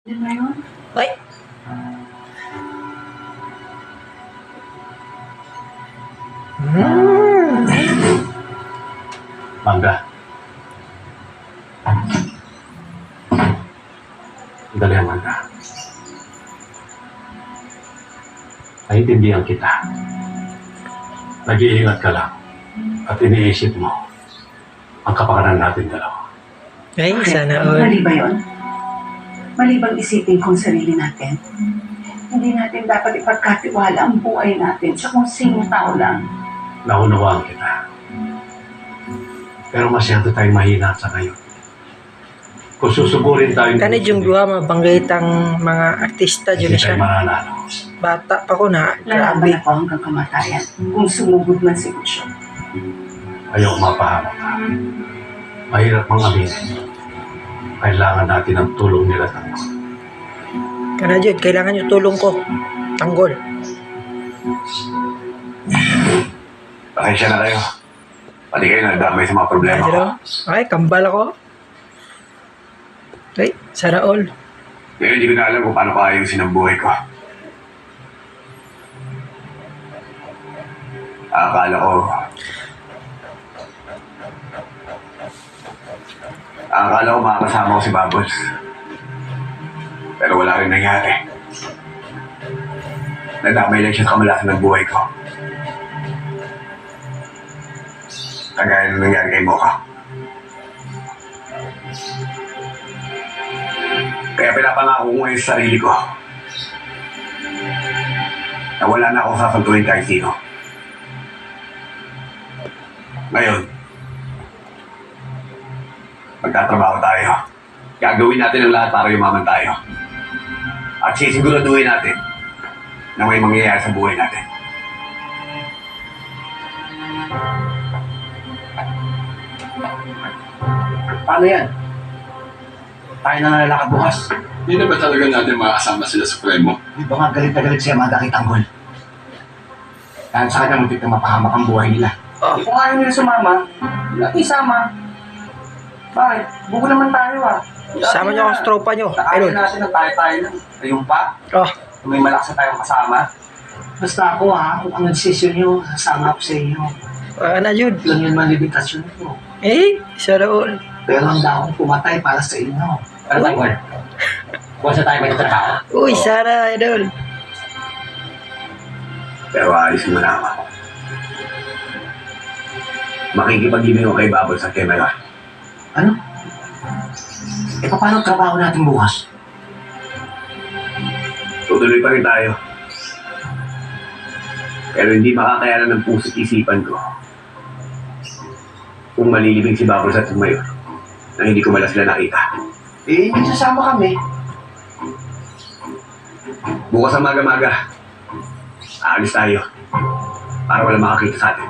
Yun na yun? Ay! Mangga. Dali ang mangga. Naintindihan kita. Nag-iingat ka lang at iniisip mo ang kapakanan natin dalawa. Ay, sana all. Mali ba yun? Mali bang isipin kung sarili natin? Hindi natin dapat ipagkatiwala ang buhay natin sa kung sino tao lang. Naunawaan kita. Pero masyado tayong mahina sa ngayon. Kung susugurin tayo... Kanid yung duha mabanggit ang mga artista dyan Hindi siya. tayo mananalo. Bata pa ko na. Lalaban Grabe. ako hanggang kamatayan kung sumugod man si Lucio. Ayaw mapahamak ka. Mahirap mga aminin. Kailangan natin ang tulong nila tanong. Kana dyan, kailangan yung tulong ko. Tanggol. Pasensya na kayo. Pati kayo nagdamay sa mga problema ko. Pero, ay, kambal ako. Ay, sana all. Ngayon hindi ko na alam kung paano ko ayusin ang buhay ko. Akala ko makakasama ko si Bubbles. Pero wala rin nangyari. Nadamay lang siya sa kamalasan ng buhay ko. Kagaya na nangyari kay Mocha. Kaya pinapangako ko ngayon sa sarili ko na wala na akong sasantuhin kahit sino. Ngayon, magtatrabaho tayo. Gagawin natin ang lahat para yumaman tayo. At sisiguraduhin natin na may mangyayari sa buhay natin. Paano yan? Tayo na nalalakad bukas. Hindi na ba talaga natin makakasama sila sa Supremo? Di ba nga galit na galit siya mga dakitanggol? Dahil sa kanya muntik na mapahamak ang buhay nila. Oh. Kung ayaw nila sumama, natin isama. Bakit? Buko naman tayo ah. Sama nyo ang tropa nyo. Nakaya Ayun. natin na tayo lang. Ayun pa, Oh, may malakas na tayong kasama. Basta ako ha, kung ang desisyon nyo, sasama ako sa inyo. na yun. Lang yun man limitasyon ko. Eh, sana all. Pero handa akong pumatay para sa inyo. Ano tayo, Gord? Buwan sa tayo may trabaho. Uy, sana, idol. Pero ayos mo na ako. Makikipag-ibig ako kay Bubbles at kay Mela. Ano? E paano ang trabaho natin bukas? Tutuloy pa rin tayo. Pero hindi makakayanan ng puso't isipan ko kung malilibing si Bubbles at si Mayor nang hindi ko mala sila nakita. Eh, hindi sasama kami. Bukas ang maga-maga, aalis tayo para wala makakita sa atin.